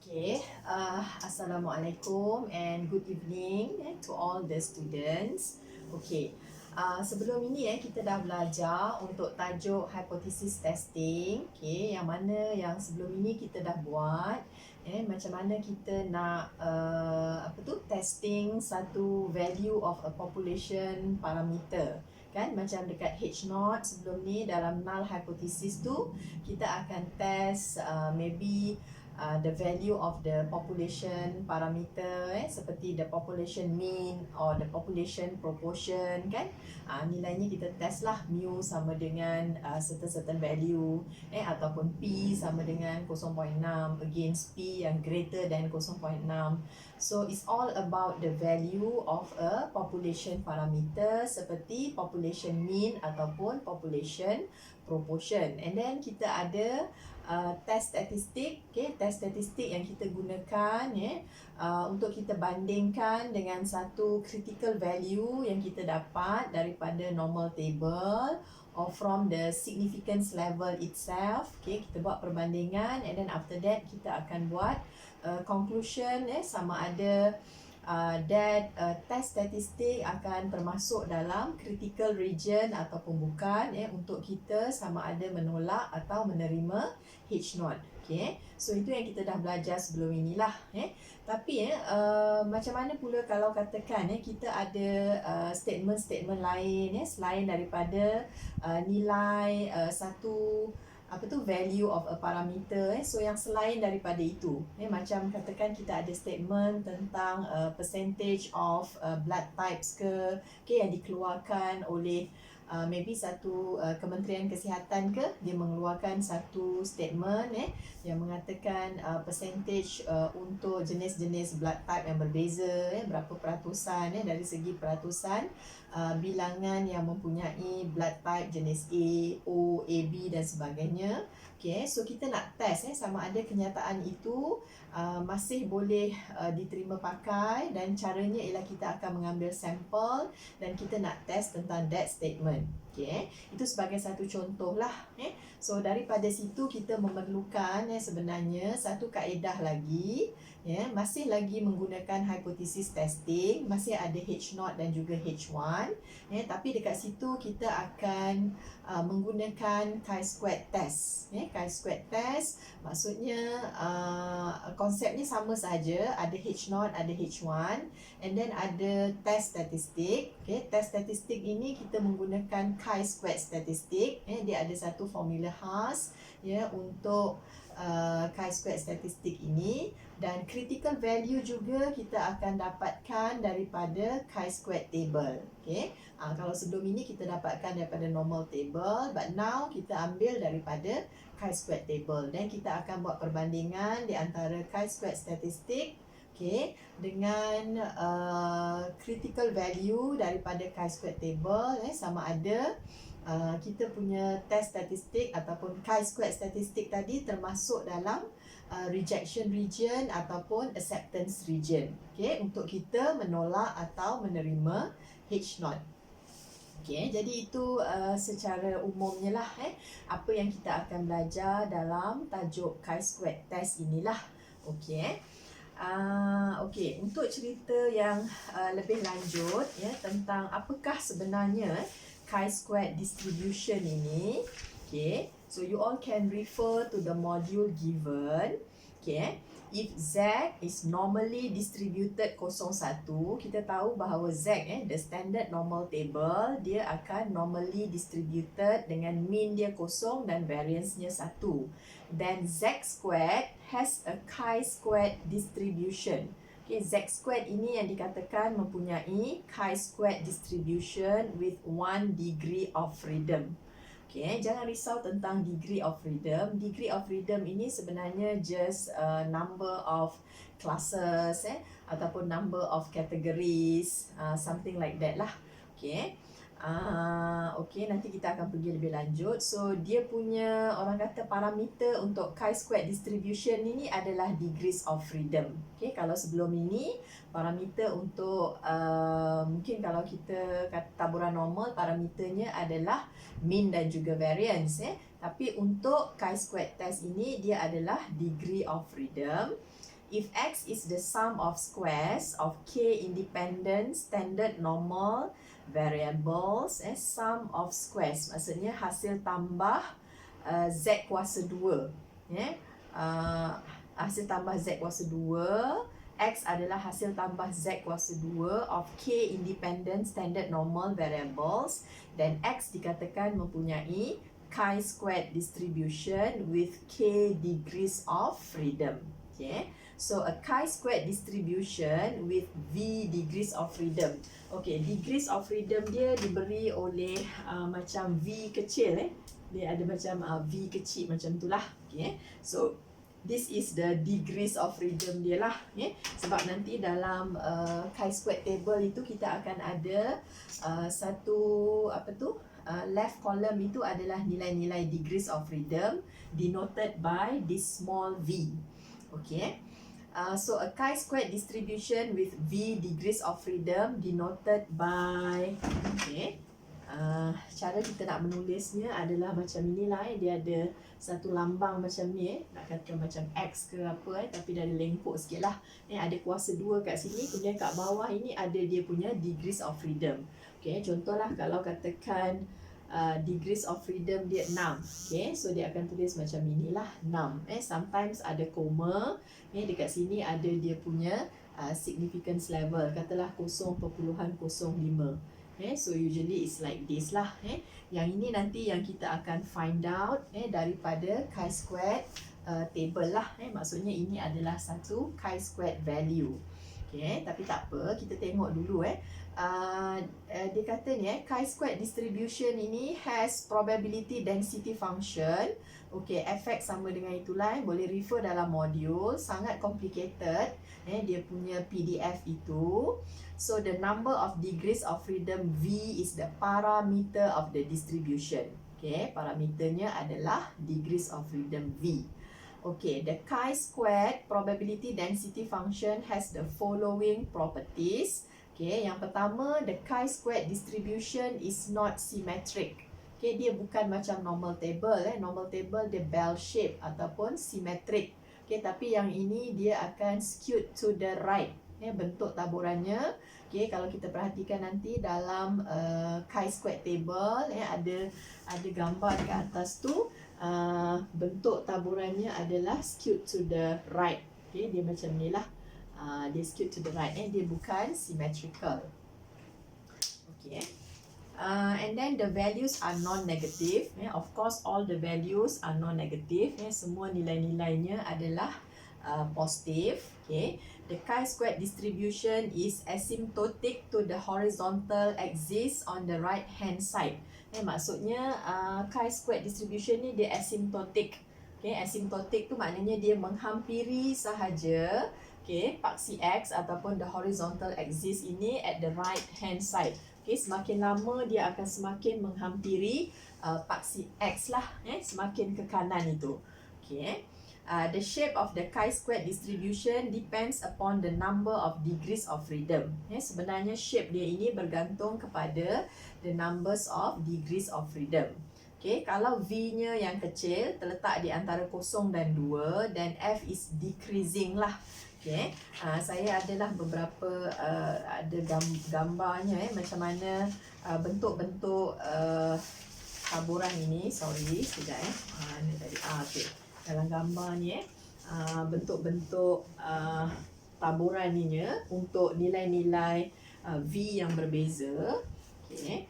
Okay, Assalamualaikum and good evening to all the students. Okay, sebelum ini kita dah belajar untuk tajuk hypothesis testing. Okay, yang mana yang sebelum ini kita dah buat. Macam mana kita nak testing satu value of a population parameter. Kan macam dekat H0 sebelum ni dalam null hypothesis tu kita akan test maybe the value of the population parameter seperti the population mean or the population proportion kan. Nilainya kita test lah mu sama dengan certain value ataupun p sama dengan 0.6 against p yang greater than 0.6. So it's all about the value of a population parameter seperti population mean ataupun population proportion. And then kita ada test statistik, test statistik yang kita gunakan untuk kita bandingkan dengan satu critical value yang kita dapat daripada normal table or from the significance level itself. Kita buat perbandingan and then after that kita akan buat conclusion sama ada that test statistik akan termasuk dalam critical region ataupun bukan untuk kita sama ada menolak atau menerima H0. So itu yang kita dah belajar sebelum inilah. Tapi macam mana pula kalau katakan kita ada statement-statement lain selain daripada nilai satu value of a parameter so yang selain daripada itu macam katakan kita ada statement tentang percentage of blood types yang dikeluarkan oleh maybe satu Kementerian Kesihatan dia mengeluarkan satu statement yang mengatakan percentage untuk jenis-jenis blood type yang berbeza berapa peratusan dari segi peratusan bilangan yang mempunyai blood type jenis A, O, AB dan sebagainya. So kita nak test sama ada kenyataan itu masih boleh diterima pakai dan caranya ialah kita akan mengambil sampel dan kita nak test tentang that statement. Itu sebagai satu contoh lah. So daripada situ kita memerlukan sebenarnya satu kaedah lagi masih lagi menggunakan hypothesis testing, masih ada H0 dan juga H1 tapi dekat situ kita akan menggunakan chi-squared test. Chi-squared test maksudnya konsepnya sama saja, ada H0 ada H1 and then ada test statistik. Test statistik ini kita menggunakan chi-squared statistik. Dia ada satu formula khas untuk chi-squared statistik ini dan critical value juga kita akan dapatkan daripada chi-squared table. Kalau sebelum ini kita dapatkan daripada normal table, but now kita ambil daripada chi-squared table dan kita akan buat perbandingan di antara chi-squared statistik dengan critical value daripada chi-squared table sama ada kita punya test statistik ataupun chi-squared statistik tadi termasuk dalam rejection region ataupun acceptance region untuk kita menolak atau menerima H0. Jadi itu secara umumnya lah apa yang kita akan belajar dalam tajuk chi-squared test inilah. Untuk cerita yang lebih lanjut tentang apakah sebenarnya chi-squared distribution ini. So you all can refer to the module given. If Z is normally distributed 01, kita tahu bahawa Z the standard normal table dia akan normally distributed dengan mean dia 0 dan variance-nya 1. Then Z squared has a chi-squared distribution. Z squared ini yang dikatakan mempunyai chi-squared distribution with 1 degree of freedom. Jangan risau tentang degree of freedom. Degree of freedom ini sebenarnya just number of classes ataupun number of categories, something like that lah. Nanti kita akan pergi lebih lanjut. So dia punya orang kata parameter untuk chi-squared distribution ini adalah degrees of freedom. Kalau sebelum ini parameter untuk mungkin kalau kita kata taburan normal parameternya adalah mean dan juga variance tapi untuk chi-squared test ini dia adalah degree of freedom. if X is the sum of squares of K independent standard normal variables, sum of squares maksudnya hasil tambah Z kuasa 2, hasil tambah Z kuasa 2, X adalah hasil tambah Z kuasa 2 of K independent standard normal variables, dan X dikatakan mempunyai chi-squared distribution with K degrees of freedom. Okay. So a chi-squared distribution with V degrees of freedom. Okay, degrees of freedom dia diberi oleh macam V kecil. Dia ada macam V kecil macam itulah. Okay. So this is the degrees of freedom dia lah. Okay. Sebab nanti dalam chi-squared table itu kita akan ada satu left column itu adalah nilai-nilai degrees of freedom denoted by this small v. Okay. So a chi-squared distribution with v degrees of freedom denoted by, okay, cara kita nak menulisnya adalah macam inilah. Dia ada satu lambang macam ni, nak kata macam X ke apa, tapi dah lengkok sikit lah. Ada kuasa 2 kat sini, kemudian kat bawah ini ada dia punya degrees of freedom. Okay, contohlah kalau katakan degrees of freedom dia 6. Okay, so dia akan tulis macam inilah 6. Sometimes ada koma. Dekat sini ada dia punya significance level. Katalah 0.05. So usually it's like this lah. Yang ini nanti yang kita akan find out daripada chi-squared table lah. Maksudnya ini adalah satu chi-squared value. Okay, tapi tak apa, kita tengok dulu dia kata ni chi-squared distribution ini has probability density function. Okay, efek sama dengan itulah, boleh refer dalam modul, sangat complicated dia punya PDF itu. So the number of degrees of freedom V is the parameter of the distribution. Okay, parameternya adalah degrees of freedom V. Okay, the chi-squared probability density function has the following properties. Okay, yang pertama, the chi-squared distribution is not symmetric. Okay, dia bukan macam normal table. Normal table dia bell shape ataupun symmetric. Okay, tapi yang ini dia akan skewed to the right. Bentuk taburannya. Okay, kalau kita perhatikan nanti dalam chi-squared table, ada gambar dekat atas tu. Bentuk taburannya adalah skewed to the right. Okay, dia macam ni lah. Dia skewed to the right. Dia bukan symmetrical. Okay. And then the values are non-negative. Of course, all the values are non-negative. Semua nilai-nilainya adalah positive. Okay. The chi-squared distribution is asymptotic to the horizontal axis on the right hand side. Maksudnya chi-squared distribution ni dia asymptotic. Okay, asymptotic tu maknanya dia menghampiri sahaja paksi X ataupun the horizontal axis ini at the right hand side. Okay, semakin lama dia akan semakin menghampiri paksi X lah, semakin ke kanan itu. Okay. The shape of the chi-squared distribution depends upon the number of degrees of freedom. Sebenarnya shape dia ini bergantung kepada the numbers of degrees of freedom. Okay, kalau V-nya yang kecil terletak di antara 0 dan 2, dan F is decreasing lah. Okay, saya adalah beberapa ada gambarnya macam mana bentuk-bentuk taburan ini. Sorry, sekejap ni tadi. Okay. Dalam gambar ni bentuk-bentuk taburan ni untuk nilai-nilai V yang berbeza. Okay.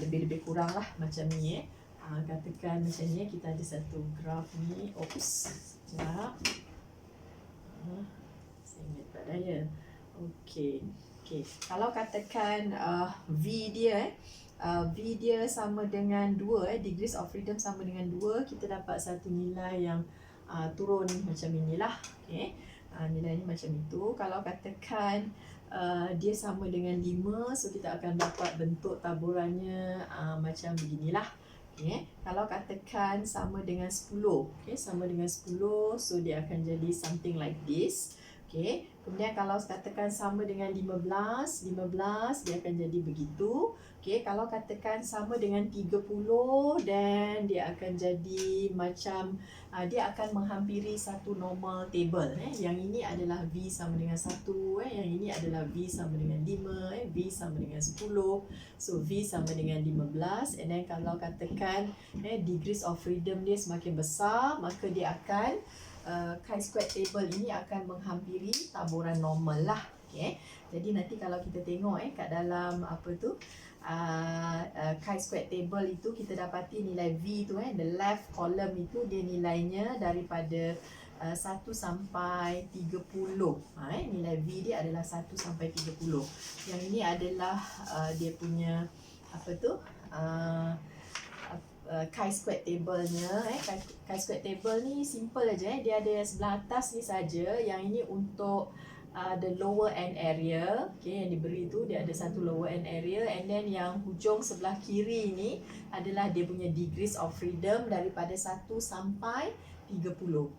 Lebih-lebih kurang lah macam ni. Katakan macam ni, kita ada satu graf ni. Oops, sekejap. Saya ingat tak daya. Okay. Kalau katakan V dia sama dengan 2, degrees of freedom sama dengan 2, kita dapat satu nilai yang turun macam inilah. Okay. Nilainya macam itu. Kalau katakan dia sama dengan 5, so kita akan dapat bentuk taburannya macam beginilah. Okay. Kalau katakan sama dengan 10, okay, sama dengan 10, so dia akan jadi something like this. Okey, kemudian kalau katakan sama dengan 15 dia akan jadi begitu. Okey, kalau katakan sama dengan 30 dan dia akan jadi macam dia akan menghampiri satu normal table. Yang ini adalah V sama dengan 1, yang ini adalah V sama dengan 5, V sama dengan 10. So V sama dengan 15, and then kalau katakan degrees of freedom dia semakin besar, maka dia akan chi-square table ini akan menghampiri taburan normal lah. Okay. Jadi nanti kalau kita tengok kat dalam apa tu chi-square table itu, kita dapati nilai V tu the left column itu dia nilainya daripada 1 sampai 30. Nilai V dia adalah 1 sampai 30. Yang ini adalah dia punya apa tu chi-square table-nya. Chi-square table ni simple aja. Dia ada sebelah atas ni saja. Yang ini untuk the lower end area. Okay, yang diberi tu dia ada satu lower end area, and then yang hujung sebelah kiri ni adalah dia punya degrees of freedom daripada 1 sampai 30.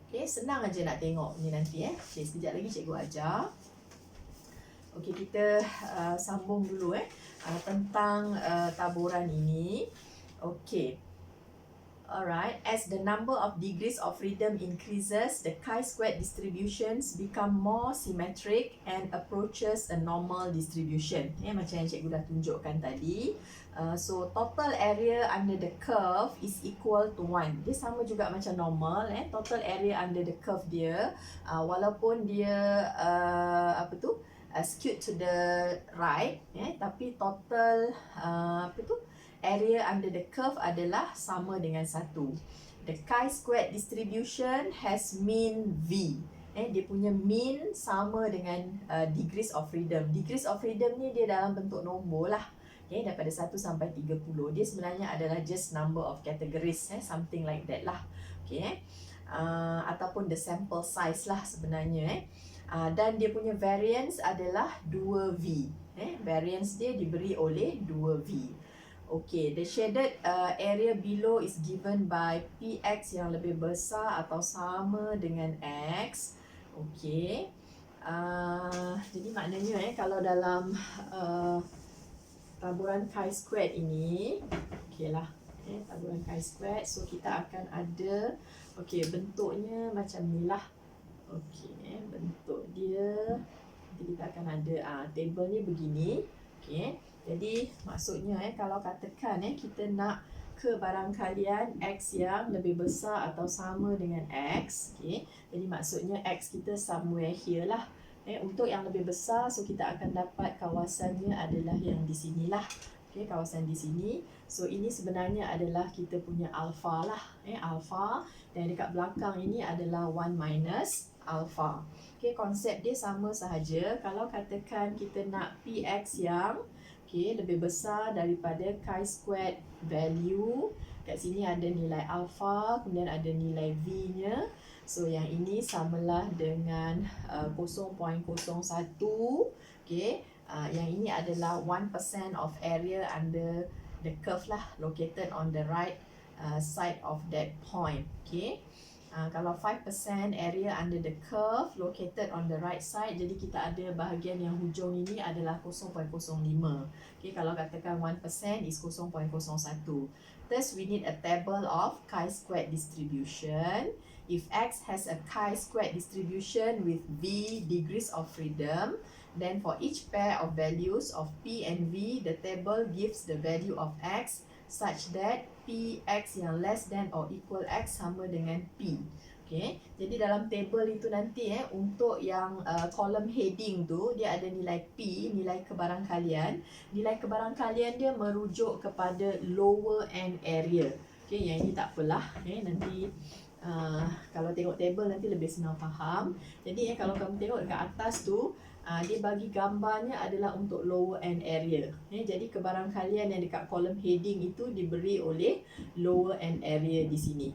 Okay, senang aja nak tengok ni nanti. Okay, sekejap lagi cikgu ajar. Okay, kita sambung dulu tentang taburan ini. Okay. Alright, as the number of degrees of freedom increases, the chi-square distributions become more symmetric and approaches a normal distribution. Macam yang cikgu dah tunjukkan tadi. So total area under the curve is equal to 1. Dia sama juga macam normal. Total area under the curve dia, walaupun dia skewed to the right, tapi total area under the curve adalah sama dengan 1. The chi-square distribution has mean V. Dia punya mean sama dengan degrees of freedom. Degrees of freedom ni dia dalam bentuk nombor lah. Daripada 1 sampai 30. Dia sebenarnya adalah just number of categories. Something like that lah. Ataupun the sample size lah sebenarnya. Dan dia punya variance adalah 2V. Variance dia diberi oleh 2V. Okay, the shaded area below is given by PX yang lebih besar atau sama dengan X. Okay. Jadi maknanya kalau dalam taburan chi-square ini, okay lah, taburan chi-square, so kita akan ada, okay, bentuknya macam ni lah. Okay, bentuk dia, nanti kita akan ada table ni begini. Okay. Jadi maksudnya kalau katakan kita nak kebarangkalian X yang lebih besar atau sama dengan X, jadi maksudnya X kita somewhere here lah. Untuk yang lebih besar, so kita akan dapat kawasannya adalah yang di sinilah. Kawasan di sini. So ini sebenarnya adalah kita punya alpha lah. Alpha, dan dekat belakang ini adalah 1 minus alpha. Konsep dia sama sahaja. Kalau katakan kita nak PX yang lebih besar daripada chi-square value, kat sini ada nilai alpha, kemudian ada nilai V-nya. So yang ini samalah dengan 0.01. Yang ini adalah 1% of area under the curve lah, located on the right side of that point. Kalau 5% area under the curve located on the right side, jadi kita ada bahagian yang hujung ini adalah 0.05. Kalau katakan 1% is 0.01. Thus we need a table of chi-square distribution. If X has a chi-square distribution with V degrees of freedom, then for each pair of values of P and V, the table gives the value of X such that Px yang less than or equal X sama dengan P. Jadi dalam table itu nanti untuk yang column heading tu, dia ada nilai P, nilai kebarangkalian. Nilai kebarangkalian dia merujuk kepada lower end area. Yang ini tak apalah. Nanti kalau tengok table nanti lebih senang faham. Jadi kalau kamu tengok dekat atas tu, dia bagi gambarnya adalah untuk lower end area. Jadi kebarangkalian yang dekat column heading itu diberi oleh lower end area di sini.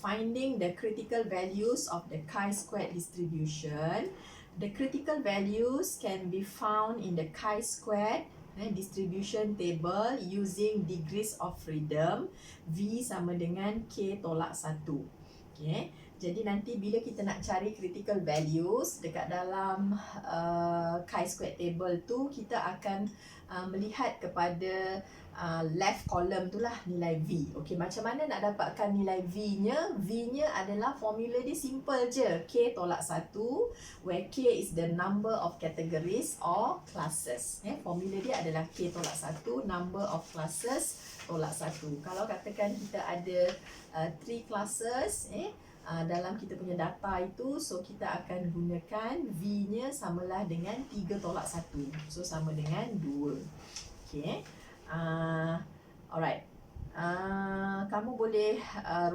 Finding the critical values of the chi-square distribution. The critical values can be found in the chi-square distribution table using degrees of freedom. V sama dengan K tolak 1. Jadi nanti bila kita nak cari critical values dekat dalam chi-square table tu, kita akan melihat kepada left column tu lah, nilai V. Okey, macam mana nak dapatkan nilai V-nya? V-nya adalah formula dia simple je. K tolak 1, where K is the number of categories or classes. Formula dia adalah K tolak 1, number of classes tolak 1. Kalau katakan kita ada 3 classes, dalam kita punya data itu, so kita akan gunakan V-nya samalah dengan 3 tolak 1. So sama dengan 2. Okay. Alright. Kamu boleh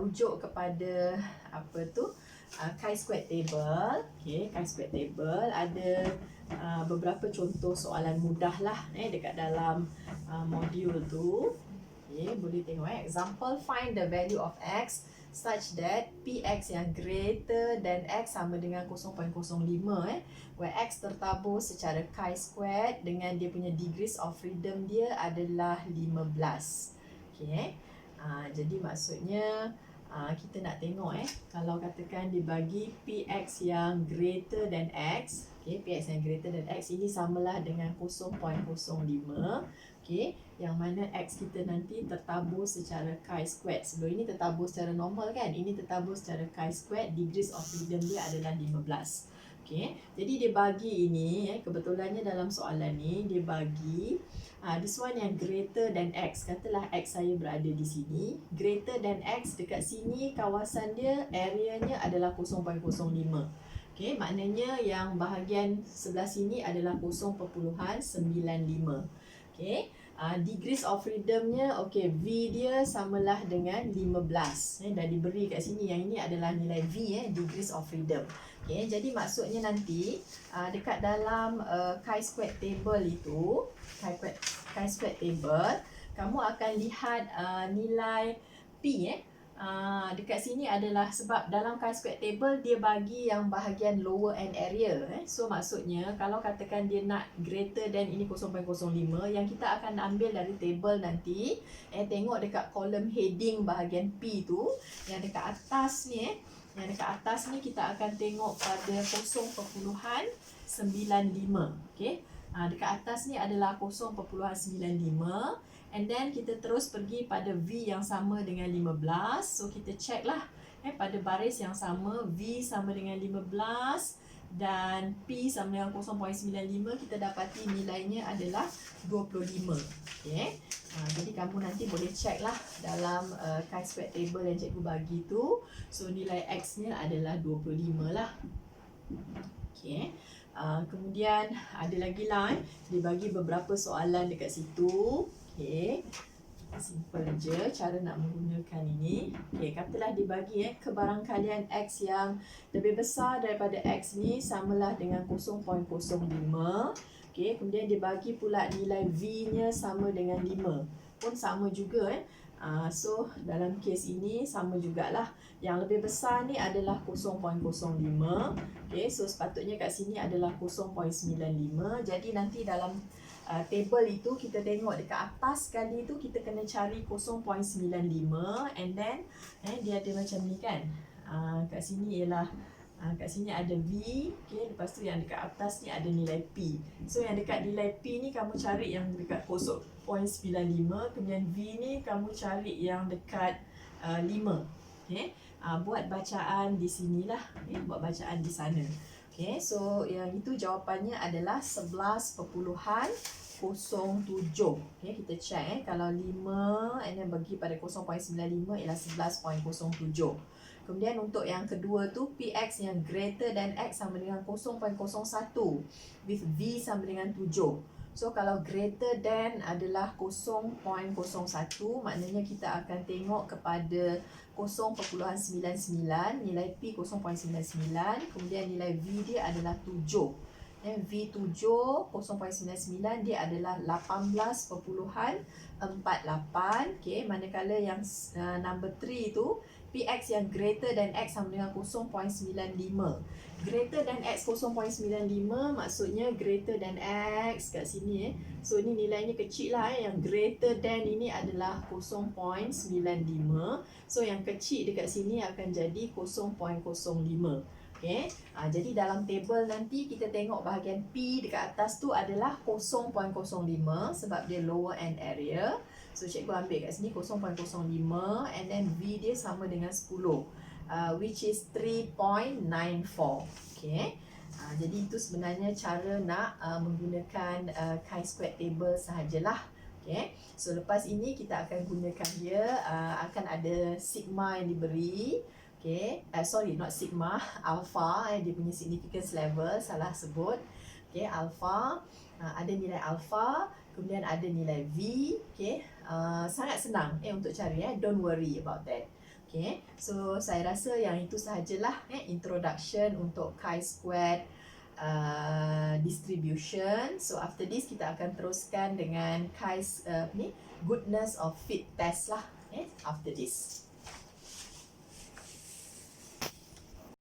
rujuk kepada apa tu? Chi-square table. Okay, chi-square table ada beberapa contoh soalan mudah lah dekat dalam modul tu. Okay, boleh tengok example, find the value of x such that Px yang greater than x sama dengan 0.05 where x tertabur secara chi-squared dengan dia punya degrees of freedom dia adalah 15. Okay. Jadi maksudnya kita nak tengok kalau katakan dibagi Px yang greater than x, okay, Px yang greater than x ini samalah dengan 0.05. Okay, yang mana x kita nanti tertabur secara chi-squared. Sebelum ini tertabur secara normal kan, ini tertabur secara chi-squared, degrees of freedom dia adalah 15. Okay, jadi dia bagi ini, kebetulannya dalam soalan ni dia bagi this one yang greater than x. Katalah x saya berada di sini, greater than x, dekat sini kawasan dia, areanya adalah 0.05. Okay, maknanya yang bahagian sebelah sini adalah 0.95. Okay, degrees of freedomnya, okay, V dia samalah dengan 15. Dah diberi kat sini, yang ini adalah nilai V, degrees of freedom. Okay, jadi maksudnya nanti dekat dalam chi-square table itu, chi-square table, kamu akan lihat nilai P dekat sini adalah sebab dalam chi-square table dia bagi yang bahagian lower end area. So maksudnya kalau katakan dia nak greater than ini 0.05, yang kita akan ambil dari table nanti, tengok dekat kolom heading bahagian P tu, yang dekat atas ni yang dekat atas ni kita akan tengok pada 0.95. Okay, dekat atas ni adalah 0.95. And then kita terus pergi pada V yang sama dengan 15. So kita check lah pada baris yang sama, V sama dengan 15 dan P sama dengan 0.95, kita dapati nilainya adalah 25. Okay. Jadi kamu nanti boleh check lah dalam chi-square table yang cikgu bagi tu. So nilai X nya adalah 25 lah. Okay. Kemudian ada lagi lah dia bagi beberapa soalan dekat situ. Okay, simple je cara nak menggunakan ini. Okay, katalah dibagi kebarangkalian X yang lebih besar daripada X ni samalah dengan 0.05. Okay, kemudian dibagi pula nilai V nya sama dengan 5. Pun sama juga so dalam kes ini sama jugalah. Yang lebih besar ni adalah 0.05. Okay, so sepatutnya kat sini adalah 0.95. Jadi nanti dalam table itu kita tengok dekat atas sekali tu kita kena cari 0.95 and then dia ada macam ni kan. Kat sini ialah kat sini ada V, okay, lepas tu yang dekat atas ni ada nilai P. So yang dekat nilai P ni kamu cari yang dekat 0.95, kemudian V ni kamu cari yang dekat 5. Okay. Buat bacaan di sinilah, buat bacaan di sana. Okay, so yang itu jawapannya adalah 11.07. Okay, kita check kalau 5 and then bagi pada 0.95 ialah 11.07. Kemudian untuk yang kedua tu, Px yang greater than x sama dengan 0.01 with V sama dengan 7. So kalau greater than adalah 0.01, maknanya kita akan tengok kepada 0.99, nilai P 0.99, kemudian nilai V dia adalah 7. V7 0.99 dia adalah 18.48. Okay, manakala yang number 3 tu Px yang greater than X sama dengan 0.95. Greater than X 0.95 maksudnya greater than X kat sini. So ni nilainya kecil lah. Yang greater than ini adalah 0.95. So yang kecil dekat sini akan jadi 0.05. Okay. Jadi dalam table nanti kita tengok bahagian P dekat atas tu adalah 0.05 sebab dia lower end area. So cikgu ambil kat sini 0.05 and then V dia sama dengan 10, which is 3.94. Okay. Jadi itu sebenarnya cara nak menggunakan chi-square table sahajalah. Okay. So lepas ini kita akan gunakan dia, akan ada sigma yang diberi. Okay, sorry, not sigma, alpha, dia punya significance level, salah sebut. Okay, alpha, ada nilai alpha, kemudian ada nilai V. Okay, sangat senang untuk cari, don't worry about that. Okay, so saya rasa yang itu sahajalah introduction untuk chi-squared distribution. So after this kita akan teruskan dengan goodness of fit test lah after this.